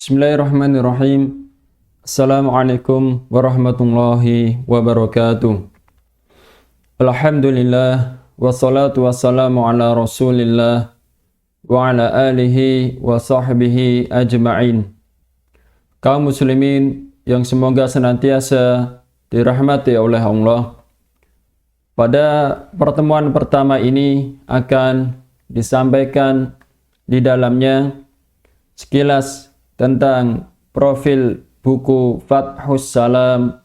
Bismillahirrahmanirrahim. Assalamualaikum warahmatullahi wabarakatuh. Alhamdulillah wassalatu wassalamu ala Rasulillah wa ala alihi wa sahbihi ajma'in. Kaum muslimin yang semoga senantiasa dirahmati oleh Allah. Pada pertemuan pertama ini akan disampaikan di dalamnya sekilas tentang profil buku Fathus Salam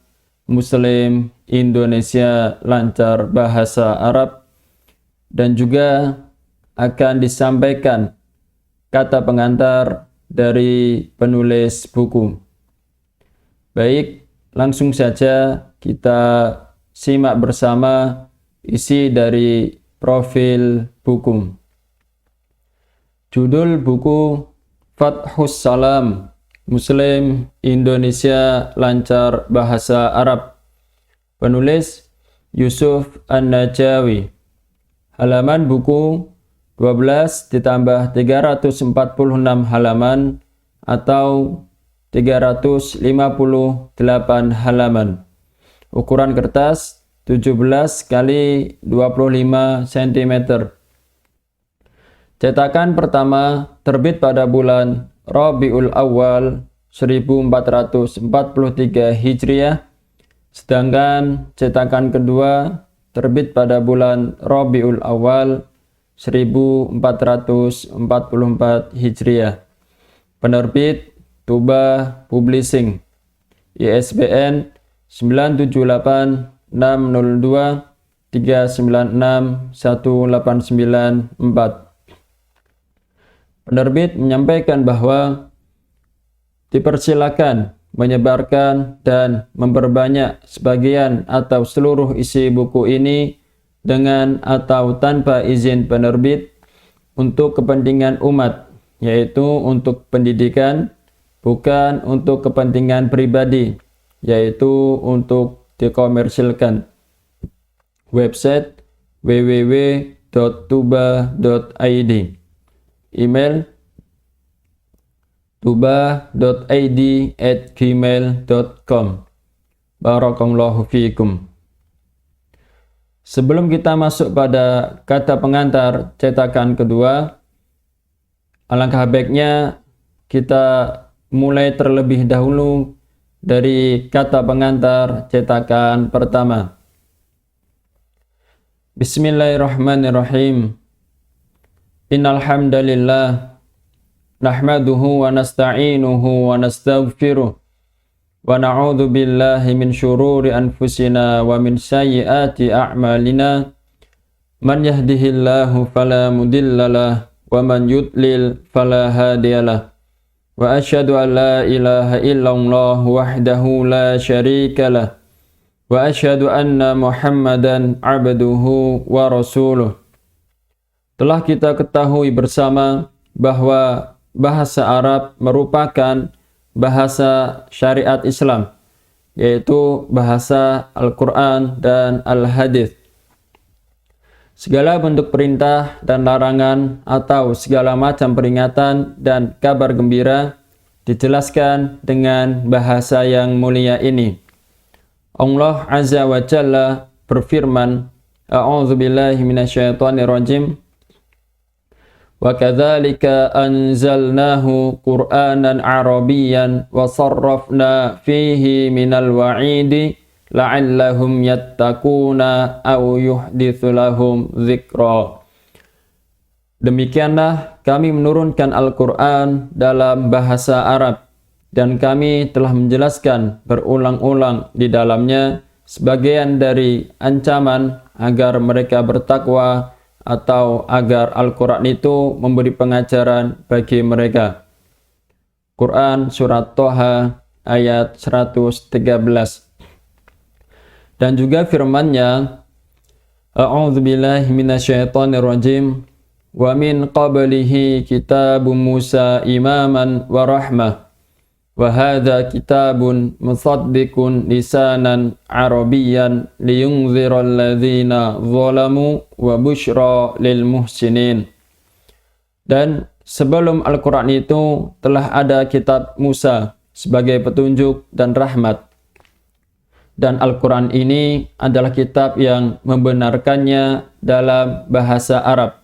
Muslim Indonesia Lancar Bahasa Arab, dan juga akan disampaikan kata pengantar dari penulis buku. Baik, langsung saja kita simak bersama isi dari profil buku. Judul buku Fathus Salam Muslim Indonesia Lancar Bahasa Arab. Penulis Yusuf An-Najawi. Halaman buku 12 ditambah 346 halaman atau 358 halaman. Ukuran kertas 17 kali 25 cm. Cetakan pertama terbit pada bulan Rabiul Awal 1443 Hijriah, sedangkan cetakan kedua terbit pada bulan Rabiul Awal 1444 Hijriah. Penerbit Tuba Publishing. ISBN 978 602 396 1894. Penerbit menyampaikan bahwa dipersilakan menyebarkan dan memperbanyak sebagian atau seluruh isi buku ini dengan atau tanpa izin penerbit untuk kepentingan umat, yaitu untuk pendidikan, bukan untuk kepentingan pribadi, yaitu untuk dikomersilkan. Website www.tuba.id. Email tuba.id@gmail.com. Barakallahu fiikum. Sebelum kita masuk pada kata pengantar cetakan kedua, alangkah baiknya kita mulai terlebih dahulu dari kata pengantar cetakan pertama. Bismillahirrahmanirrahim. Innal hamdalillah nahmaduhu wa nasta'inuhu wa nastaghfiruh wa na'udzu billahi min syururi anfusina wa min sayyiati a'malina. Man yahdihillahu fala mudhillalah wa man yudlil fala hadiyalah. Wa asyhadu an la ilaha illallah wahdahu la syarikalah wa asyhadu anna Muhammadan abduhu wa rasuluh. Telah kita ketahui bersama bahwa bahasa Arab merupakan bahasa syariat Islam, yaitu bahasa Al-Quran dan Al-Hadith. Segala bentuk perintah dan larangan atau segala macam peringatan dan kabar gembira dijelaskan dengan bahasa yang mulia ini. Allah Azza wa Jalla berfirman, A'udzubillahi minasyaitonirrajim. Wa kadzalika anzalnahu Qur'anan Arabiyyan wa sarrafna fihi minal wa'idi la'allahum yattaquna aw yuhditsu lahum dzikra. Demikianlah kami menurunkan Al-Qur'an dalam bahasa Arab, dan kami telah menjelaskan berulang-ulang di dalamnya sebagian dari ancaman agar mereka bertakwa atau agar Al-Quran itu memberi pengajaran bagi mereka. Quran Surat Toha ayat 113. Dan juga firman-Nya, A'udzubillahi minasyaitonirrajim. Wa min qablihi kitabu Musa imaman wa rahmah. Wa hadza kitabun musaddiqun lisanan arabiyyan liyunziral ladzina zalamu wa busyra lil muhsinin. Dan sebelum Al-Quran itu telah ada kitab Musa sebagai petunjuk dan rahmat. Dan Al-Quran ini adalah kitab yang membenarkannya dalam bahasa Arab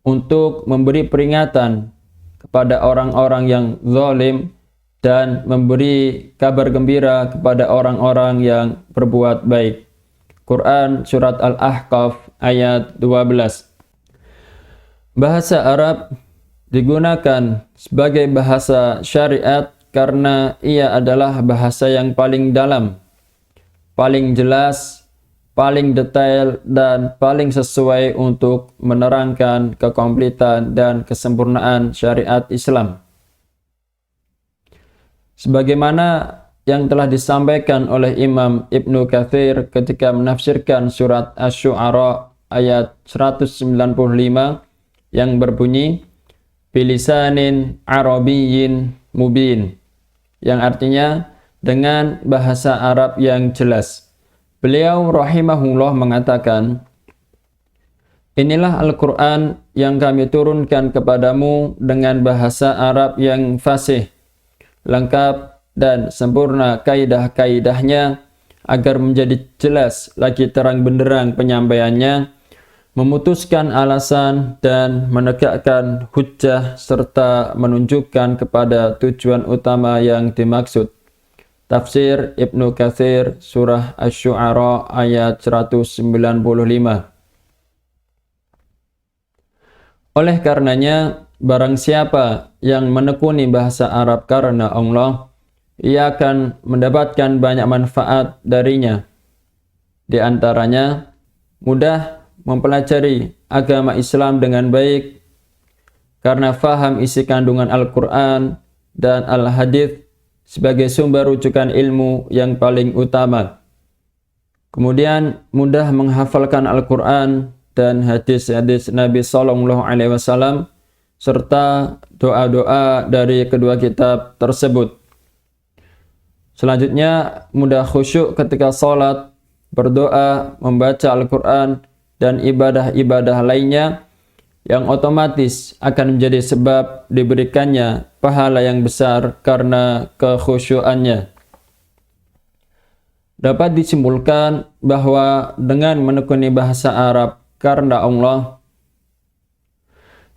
untuk memberi peringatan kepada orang-orang yang zalim dan memberi kabar gembira kepada orang-orang yang berbuat baik. Quran Surat Al-Ahqaf ayat 12. Bahasa Arab digunakan sebagai bahasa syariat karena ia adalah bahasa yang paling dalam, paling jelas, paling detail, dan paling sesuai untuk menerangkan kekompletan dan kesempurnaan syariat Islam. Sebagaimana yang telah disampaikan oleh Imam Ibnu Katsir ketika menafsirkan surat Asy-Syu'ara ayat 195 yang berbunyi bilisanin arabiyyin mubin, yang artinya dengan bahasa Arab yang jelas. Beliau rahimahullah mengatakan, inilah Al-Quran yang kami turunkan kepadamu dengan bahasa Arab yang fasih, lengkap dan sempurna kaidah-kaidahnya agar menjadi jelas lagi terang benderang penyampaiannya, memutuskan alasan dan menegakkan hujjah serta menunjukkan kepada tujuan utama yang dimaksud. Tafsir Ibnu Katsir surah Asy-Syu'ara ayat 195. Oleh karenanya, barang siapa yang menekuni bahasa Arab karena Allah, ia akan mendapatkan banyak manfaat darinya. Di antaranya, mudah mempelajari agama Islam dengan baik karena faham isi kandungan Al-Quran dan Al-Hadits sebagai sumber rujukan ilmu yang paling utama. Kemudian, mudah menghafalkan Al-Quran dan hadis-hadis Nabi SAW serta doa-doa dari kedua kitab tersebut. Selanjutnya, mudah khusyuk ketika sholat, berdoa, membaca Al-Quran, dan ibadah-ibadah lainnya yang otomatis akan menjadi sebab diberikannya pahala yang besar karena kekhusyuannya. Dapat disimpulkan bahwa dengan menekuni bahasa Arab karena Allah,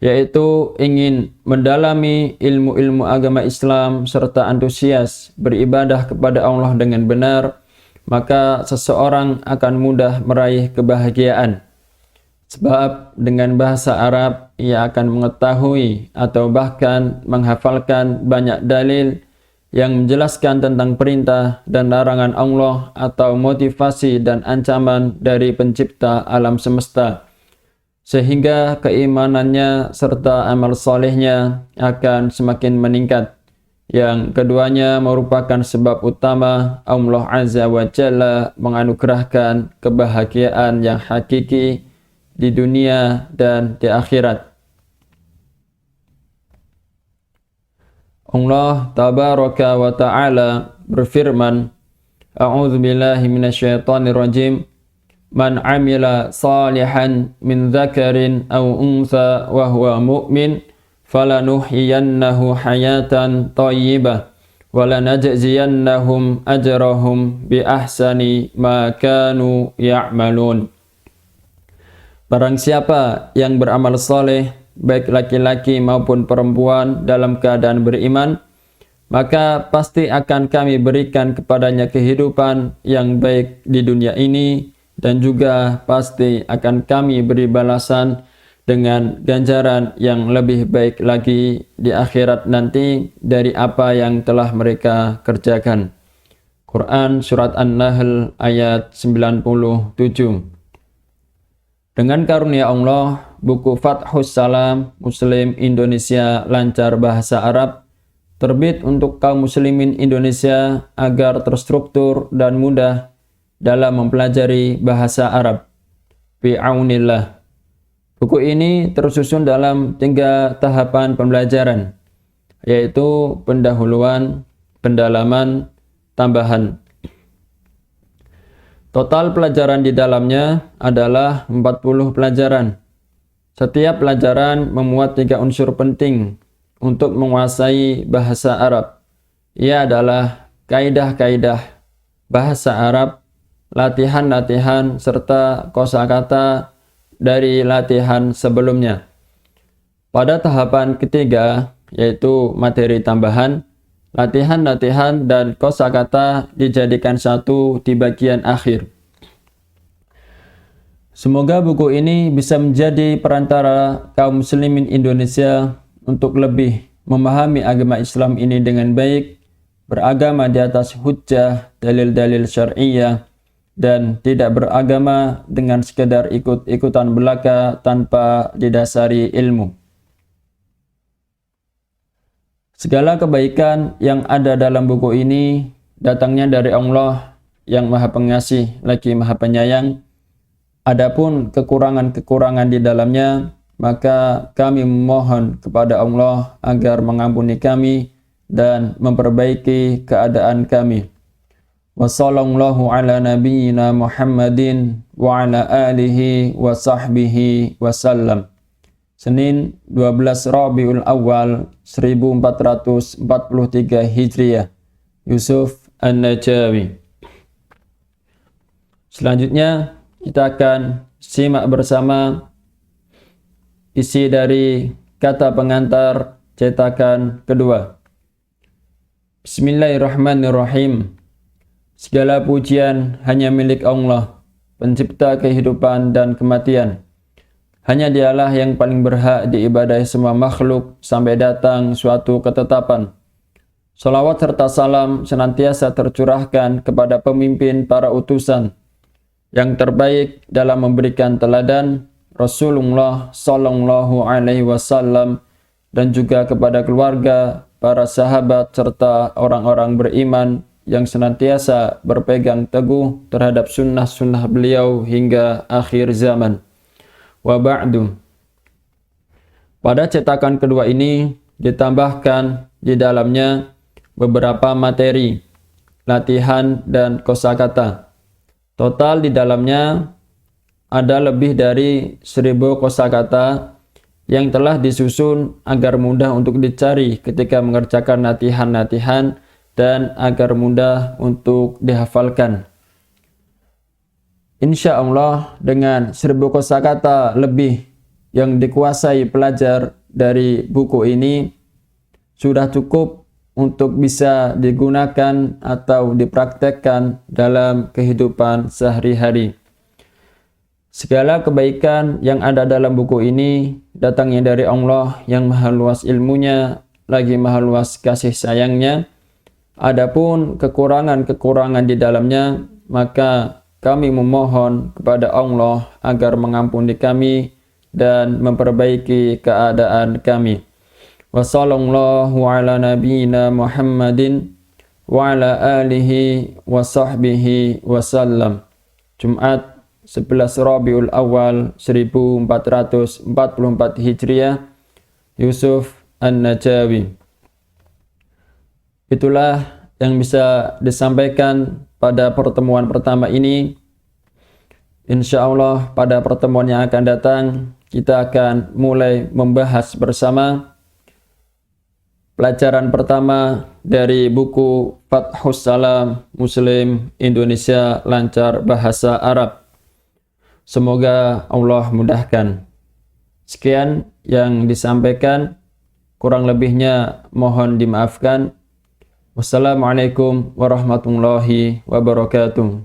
yaitu ingin mendalami ilmu-ilmu agama Islam serta antusias beribadah kepada Allah dengan benar, maka seseorang akan mudah meraih kebahagiaan. Sebab dengan bahasa Arab ia akan mengetahui atau bahkan menghafalkan banyak dalil yang menjelaskan tentang perintah dan larangan Allah atau motivasi dan ancaman dari pencipta alam semesta, sehingga keimanannya serta amal solehnya akan semakin meningkat. Yang keduanya merupakan sebab utama Allah Azza wa Jalla menganugerahkan kebahagiaan yang hakiki di dunia dan di akhirat. Allah Tabaraka wa Ta'ala berfirman, A'udzu billahi minasyaitonir rajim. Man amila salihan min dzakarin aw untha wa huwa mu'min falanuhyiyannahu hayatan thayyibah wa lanajziyannahum ajrahum bi ahsani ma kanu ya'malun. Barang siapa yang beramal saleh, baik laki-laki maupun perempuan dalam keadaan beriman, maka pasti akan kami berikan kepadanya kehidupan yang baik di dunia ini, dan juga pasti akan kami beri balasan dengan ganjaran yang lebih baik lagi di akhirat nanti dari apa yang telah mereka kerjakan. Quran Surat An-Nahl ayat 97. Dengan karunia Allah, buku Fathus Salam Muslim Indonesia Lancar Bahasa Arab terbit untuk kaum muslimin Indonesia agar terstruktur dan mudah dalam mempelajari bahasa Arab. Bi'aunillah. Buku ini tersusun dalam 3 tahapan pembelajaran, yaitu pendahuluan, pendalaman, tambahan. Total pelajaran di dalamnya adalah 40 pelajaran. Setiap pelajaran memuat 3 unsur penting untuk menguasai bahasa Arab. Ia adalah kaidah-kaidah bahasa Arab, latihan-latihan serta kosakata dari latihan sebelumnya. Pada tahapan ketiga, yaitu materi tambahan, latihan-latihan dan kosakata dijadikan satu di bagian akhir. Semoga buku ini bisa menjadi perantara kaum muslimin Indonesia untuk lebih memahami agama Islam ini dengan baik, beragama di atas hujjah, dalil-dalil syar'iyyah, dan tidak beragama dengan sekedar ikut-ikutan belaka tanpa didasari ilmu. Segala kebaikan yang ada dalam buku ini datangnya dari Allah yang Maha Pengasih lagi Maha Penyayang. Adapun kekurangan-kekurangan di dalamnya, maka kami memohon kepada Allah agar mengampuni kami dan memperbaiki keadaan kami. Wassallallahu ala nabiyyina Muhammadin wa ala alihi wa sahbihi wasallam. Senin 12 Rabiul Awal 1443 Hijriah. Yusuf An-Najawi. Selanjutnya kita akan simak bersama isi dari kata pengantar cetakan kedua. Bismillahirrahmanirrahim. Segala pujian hanya milik Allah, pencipta kehidupan dan kematian. Hanya dialah yang paling berhak diibadahi semua makhluk sampai datang suatu ketetapan. Salawat serta salam senantiasa tercurahkan kepada pemimpin para utusan, yang terbaik dalam memberikan teladan, Rasulullah Sallallahu Alaihi Wasallam, dan juga kepada keluarga, para sahabat, serta orang-orang beriman yang senantiasa berpegang teguh terhadap sunnah-sunnah beliau hingga akhir zaman. Wa ba'du. Pada cetakan kedua ini ditambahkan di dalamnya beberapa materi, latihan, dan kosakata. Total di dalamnya ada lebih dari 1000 kosakata yang telah disusun agar mudah untuk dicari ketika mengerjakan latihan-latihan dan agar mudah untuk dihafalkan. Insya Allah dengan 1000 kosakata lebih yang dikuasai pelajar dari buku ini sudah cukup untuk bisa digunakan atau dipraktekkan dalam kehidupan sehari-hari. Segala kebaikan yang ada dalam buku ini datangnya dari Allah yang maha luas ilmunya, lagi maha luas kasih sayangnya. Adapun kekurangan-kekurangan di dalamnya, maka kami memohon kepada Allah agar mengampuni kami dan memperbaiki keadaan kami. Wassallallahu ala nabiyyina Muhammadin wa ala alihi wa sahbihi wasallam. Jumat 11 Rabiul Awal 1444 Hijriah. Yusuf An-Najawi. Itulah yang bisa disampaikan pada pertemuan pertama ini. Insya Allah pada pertemuan yang akan datang kita akan mulai membahas bersama pelajaran pertama dari buku Fathus Salam Muslim Indonesia Lancar Bahasa Arab. Semoga Allah mudahkan. Sekian yang disampaikan, kurang lebihnya mohon dimaafkan. Wassalamualaikum warahmatullahi wabarakatuh.